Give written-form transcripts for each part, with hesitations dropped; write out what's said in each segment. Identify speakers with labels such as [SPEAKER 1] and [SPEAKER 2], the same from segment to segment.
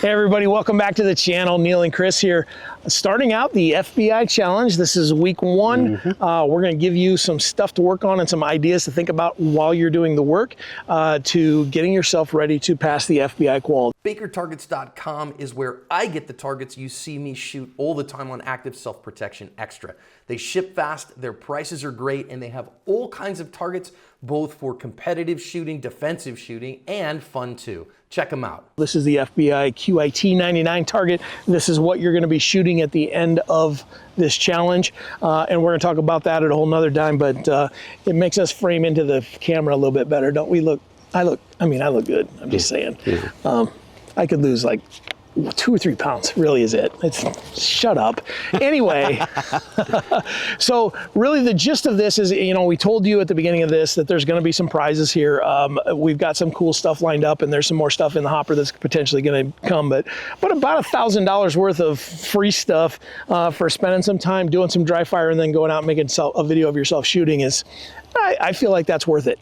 [SPEAKER 1] Hey everybody, welcome back to the channel. Neil and Chris here. Starting out the FBI challenge. This is week one. We're going to give you some stuff to work on and some ideas to think about while you're doing the work to getting yourself ready to pass the FBI qual.
[SPEAKER 2] BakerTargets.com is where I get the targets you see me shoot all the time on Active Self-Protection Extra. They ship fast, their prices are great, and they have all kinds of targets, both for competitive shooting, defensive shooting, and fun too. Check them out.
[SPEAKER 1] This is the FBI QIT 99 target. This is what you're going to be shooting at the end of this challenge. And we're going to talk about that at a whole nother time, but it makes us frame into the camera a little bit better. Don't we look? I look good. I'm just saying. Yeah. I could lose like 2 or 3 pounds, really is it. Shut up. Anyway, so really the gist of this is, you know, we told you at the beginning of this that there's going to be some prizes here. We've got some cool stuff lined up, and there's some more stuff in the hopper that's potentially going to come, but about $1,000 worth of free stuff for spending some time doing some dry fire and then going out and making a video of yourself shooting is, I feel like that's worth it.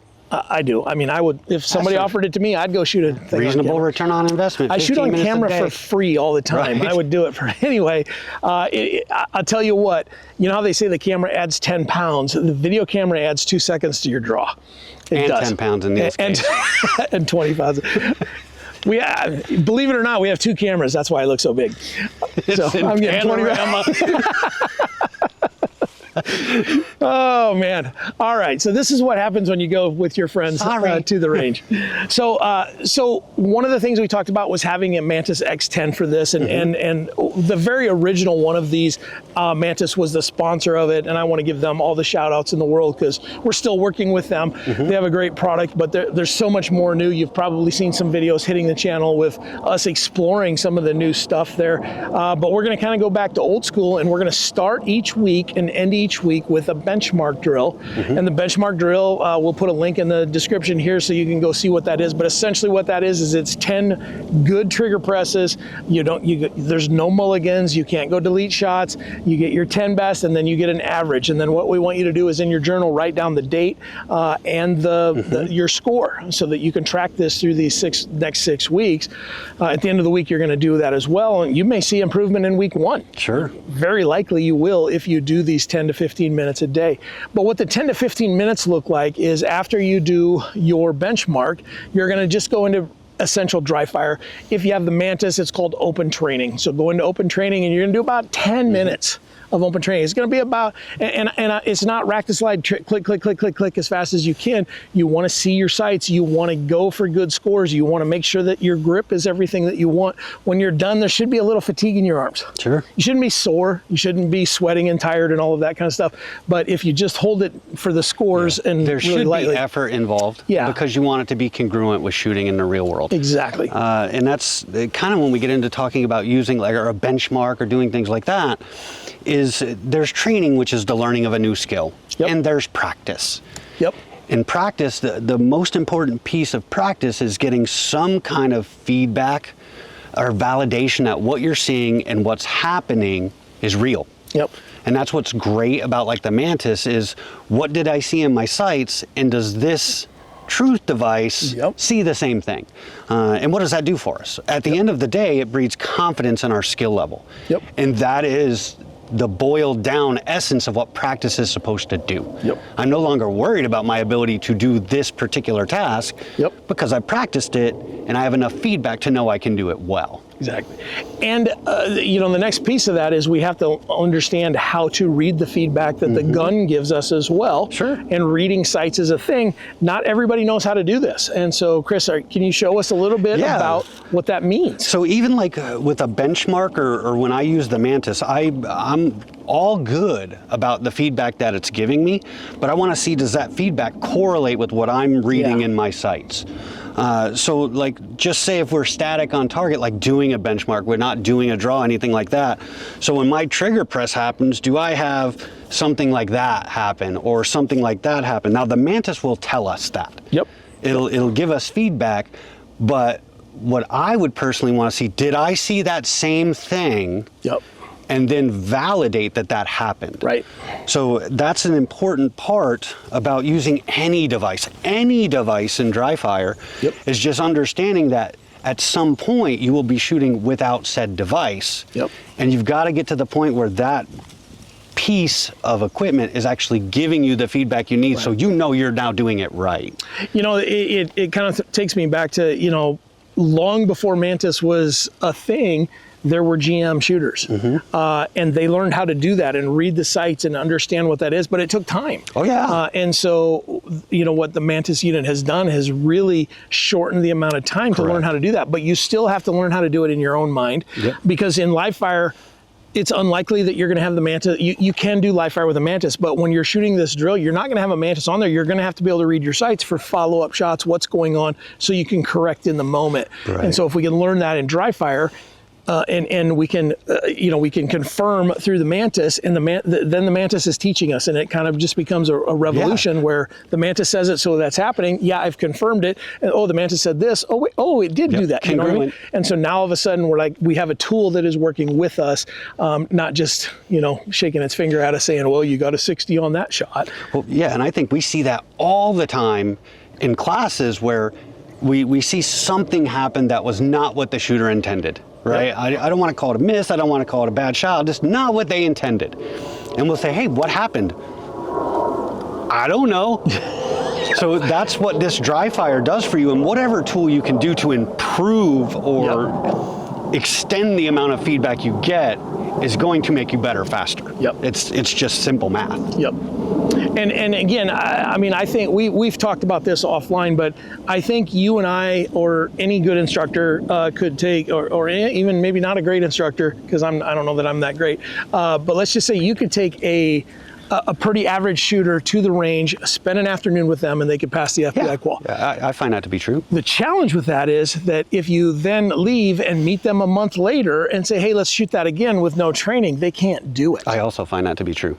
[SPEAKER 1] I do. I mean, I would, if somebody offered it to me, I'd go shoot a thing.
[SPEAKER 3] Reasonable return on investment.
[SPEAKER 1] I shoot on camera for free all the time. Right. I would do it for, anyway, I'll tell you what, you know how they say the camera adds 10 pounds? The video camera adds 2 seconds to your draw. It does. 10 pounds in this case. And 20 pounds. Believe it or not, we have 2 cameras. That's why I look so big. So I'm getting 20 pounds. Oh man. All right. So this is what happens when you go with your friends to the range. So one of the things we talked about was having a Mantis X10 for this, and the very original one of these, Mantis was the sponsor of it, and I want to give them all the shout outs in the world because we're still working with them. They have a great product, but there's so much more new. You've probably seen some videos hitting the channel with us exploring some of the new stuff there, but we're going to kind of go back to old school, and we're going to start each week and end each week with a benchmark drill. And the benchmark drill, we'll put a link in the description here so you can go see what that is. But essentially what that is it's 10 good trigger presses. There's no mulligans. You can't go delete shots. You get your 10 best, and then you get an average. And then what we want you to do is in your journal write down the date and your score so that you can track this through these next 6 weeks. At the end of the week, you're going to do that as well. And you may see improvement in week 1.
[SPEAKER 3] Sure.
[SPEAKER 1] Very likely you will if you do these 10 to 15 minutes a day. But what the 10 to 15 minutes look like is after you do your benchmark, you're going to just go into essential dry fire. If you have the Mantis, it's called open training. So go into open training and you're going to do about 10 minutes of open training. It's going to be about, and it's not rack to slide, click, click, click, click, click as fast as you can. You want to see your sights. You want to go for good scores. You want to make sure that your grip is everything that you want. When you're done, there should be a little fatigue in your arms.
[SPEAKER 3] Sure.
[SPEAKER 1] You shouldn't be sore. You shouldn't be sweating and tired and all of that kind of stuff. But if you just hold it for the scores and
[SPEAKER 3] there
[SPEAKER 1] really
[SPEAKER 3] should
[SPEAKER 1] lightly,
[SPEAKER 3] be effort involved because you want it to be congruent with shooting in the real world.
[SPEAKER 1] Exactly.
[SPEAKER 3] And that's kind of when we get into talking about using like a benchmark or doing things like that, is there's training, which is the learning of a new skill, and there's practice. In practice, the most important piece of practice is getting some kind of feedback or validation that what you're seeing and what's happening is real. And that's what's great about like the Mantis is, what did I see in my sights, and does this truth device see the same thing? And what does that do for us? At the end of the day, it breeds confidence in our skill level. And that is the boiled down essence of what practice is supposed to do. I'm no longer worried about my ability to do this particular task because I practiced it and I have enough feedback to know I can do it well.
[SPEAKER 1] Exactly. And, you know, the next piece of that is we have to understand how to read the feedback that the gun gives us as well. And reading sights is a thing. Not everybody knows how to do this. And so, Chris, can you show us a little bit about what that means?
[SPEAKER 3] So even like with a benchmark or when I use the Mantis, I'm all good about the feedback that it's giving me, but I want to see, does that feedback correlate with what I'm reading in my sights? So like, just say if we're static on target, like doing a benchmark, we're not doing a draw, anything like that. So when my trigger press happens, do I have something like that happen or something like that happen? Now the Mantis will tell us that. It'll give us feedback, but what I would personally want to see, did I see that same thing? And then validate that that happened. So that's an important part about using any device in dry fire, is just understanding that at some point you will be shooting without said device.
[SPEAKER 1] Yep.
[SPEAKER 3] And you've got to get to the point where that piece of equipment is actually giving you the feedback you need, so you know you're now doing it right.
[SPEAKER 1] You know, it kind of takes me back to, you know, long before Mantis was a thing, there were GM shooters, and they learned how to do that and read the sights and understand what that is, but it took time.
[SPEAKER 3] Oh yeah.
[SPEAKER 1] And so, you know, what the Mantis unit has done has really shortened the amount of time to learn how to do that, but you still have to learn how to do it in your own mind, because in live fire, it's unlikely that you're going to have the Mantis. You can do live fire with a Mantis, but when you're shooting this drill, you're not going to have a Mantis on there. You're going to have to be able to read your sights for follow-up shots, what's going on, so you can correct in the moment. And so if we can learn that in dry fire, and we can, you know, we can confirm through the Mantis, and then the Mantis is teaching us, and it kind of just becomes a revolution where the Mantis says it, so that's happening. Yeah, I've confirmed it. And, oh, the Mantis said this. Oh, wait, oh, it did do that. You know what I mean? And so now all of a sudden we're like, we have a tool that is working with us, not just, you know, shaking its finger at us saying, well, you got a 60 on that shot.
[SPEAKER 3] Well, yeah, and I think we see that all the time in classes where we see something happen that was not what the shooter intended. Right? I don't want to call it a miss. I don't want to call it a bad shot. Just not what they intended. And we'll say, hey, what happened? I don't know. So that's what this dry fire does for you. And whatever tool you can do to improve or extend the amount of feedback you get is going to make you better faster. It's just simple math.
[SPEAKER 1] And again, I mean, I think we've talked about this offline, but I think you and I, or any good instructor, could take, or even maybe not a great instructor, because I don't know that I'm that great, but let's just say you could take a pretty average shooter to the range, spend an afternoon with them, and they could pass the FBI qual.
[SPEAKER 3] Yeah, I find that to be true.
[SPEAKER 1] The challenge with that is that if you then leave and meet them a month later and say, hey, let's shoot that again with no training, they can't do it.
[SPEAKER 3] I also find that to be true.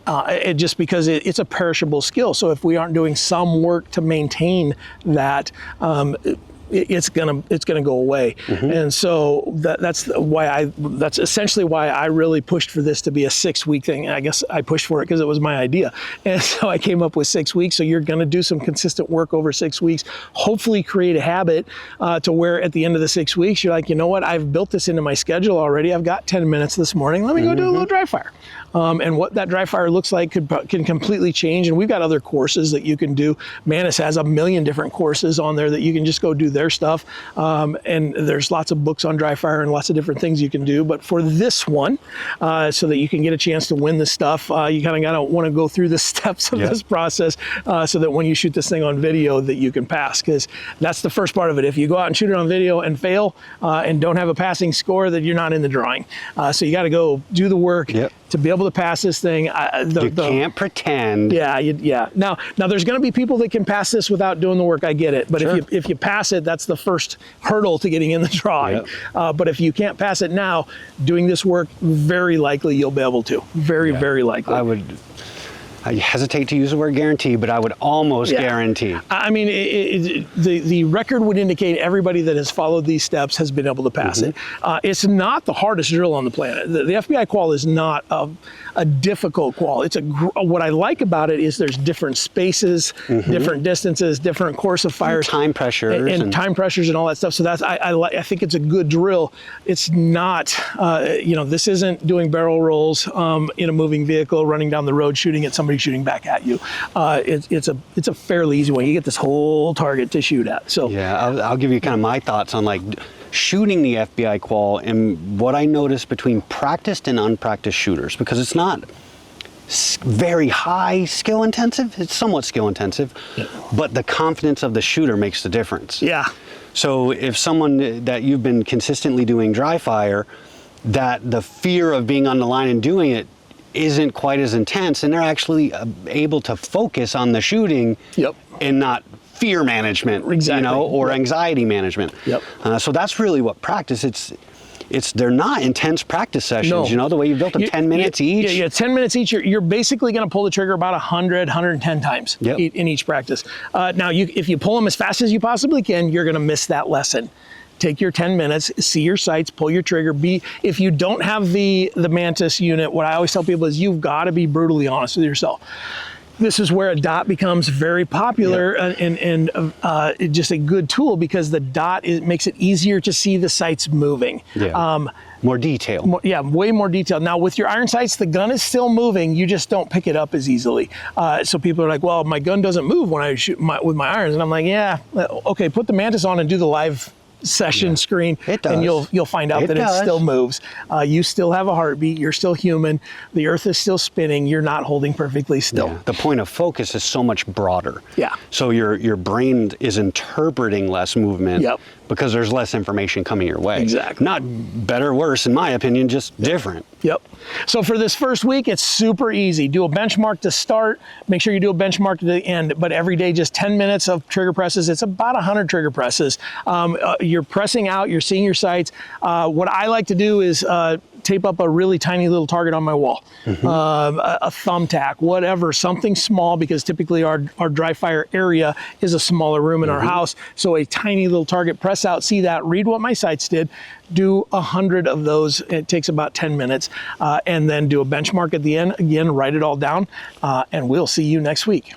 [SPEAKER 1] Just because it's a perishable skill. So if we aren't doing some work to maintain that, it's gonna go away. And so that's essentially why I really pushed for this to be a 6-week thing. I guess I pushed for it because it was my idea. And so I came up with 6 weeks. So you're gonna do some consistent work over 6 weeks, hopefully create a habit to where at the end of the 6 weeks, you're like, you know what, I've built this into my schedule already. I've got 10 minutes this morning. Let me go do a little dry fire. And what that dry fire looks like can completely change. And we've got other courses that you can do. Mantis has 1 million different courses on there that you can just go do their stuff. And there's lots of books on dry fire and lots of different things you can do. But for this one, so that you can get a chance to win the stuff, you kind of gotta want to go through the steps of this process so that when you shoot this thing on video that you can pass, because that's the first part of it. If you go out and shoot it on video and fail and don't have a passing score, then you're not in the drawing. So you got to go do the work to be able to pass this thing.
[SPEAKER 3] You can't pretend.
[SPEAKER 1] Yeah. Now there's going to be people that can pass this without doing the work. I get it. But if you pass it, that's the first hurdle to getting in the drawing. But if you can't pass it now, doing this work, very likely you'll be able to. Very likely.
[SPEAKER 3] I hesitate to use the word guarantee, but I would almost guarantee.
[SPEAKER 1] I mean, the record would indicate everybody that has followed these steps has been able to pass it. It's not the hardest drill on the planet. The FBI qual is not a difficult qual. It's what I like about it is there's different spaces, different distances, different course of fires,
[SPEAKER 3] time pressures,
[SPEAKER 1] and time pressures and all that stuff. So that's I think it's a good drill. It's not this isn't doing barrel rolls in a moving vehicle, running down the road, shooting at somebody shooting back at you. It's a fairly easy one. You get this whole target to shoot at. So
[SPEAKER 3] I'll give you kind of my thoughts on like shooting the FBI qual and what I noticed between practiced and unpracticed shooters, because it's not very high skill intensive. It's somewhat skill intensive, but the confidence of the shooter makes the difference. So if someone that you've been consistently doing dry fire, that the fear of being on the line and doing it isn't quite as intense, and they're actually able to focus on the shooting and not fear management, or anxiety management. So that's really what practice. They're not intense practice sessions. The way you built them 10 minutes each.
[SPEAKER 1] 10 minutes each. You're basically going to pull the trigger about 100, 110 times in each practice. Now, if you pull them as fast as you possibly can, you're going to miss that lesson. Take your 10 minutes, see your sights, pull your trigger. If you don't have the Mantis unit, what I always tell people is you've got to be brutally honest with yourself. This is where a dot becomes very popular and just a good tool, because the dot makes it easier to see the sights moving.
[SPEAKER 3] More detail.
[SPEAKER 1] Way more detail. Now with your iron sights, the gun is still moving. You just don't pick it up as easily. So people are like, well, my gun doesn't move when I shoot with my irons. And I'm like, yeah, okay, put the Mantis on and do the live session screen, and you'll find out that it still moves. You still have a heartbeat. You're still human. The Earth is still spinning. You're not holding perfectly still.
[SPEAKER 3] The point of focus is so much broader. So your brain is interpreting less movement because there's less information coming your way.
[SPEAKER 1] Exactly.
[SPEAKER 3] Not better or worse, in my opinion, just different.
[SPEAKER 1] So for this first week, it's super easy. Do a benchmark to start. Make sure you do a benchmark to the end. But every day, just 10 minutes of trigger presses. It's about 100 trigger presses. You're pressing out. You're seeing your sights. What I like to do is tape up a really tiny little target on my wall, a thumbtack, whatever, something small, because typically our dry fire area is a smaller room in our house. So a tiny little target, press out, see that, read what my sights did, do 100 of those. It takes about 10 minutes, and then do a benchmark at the end. Again, write it all down, and we'll see you next week.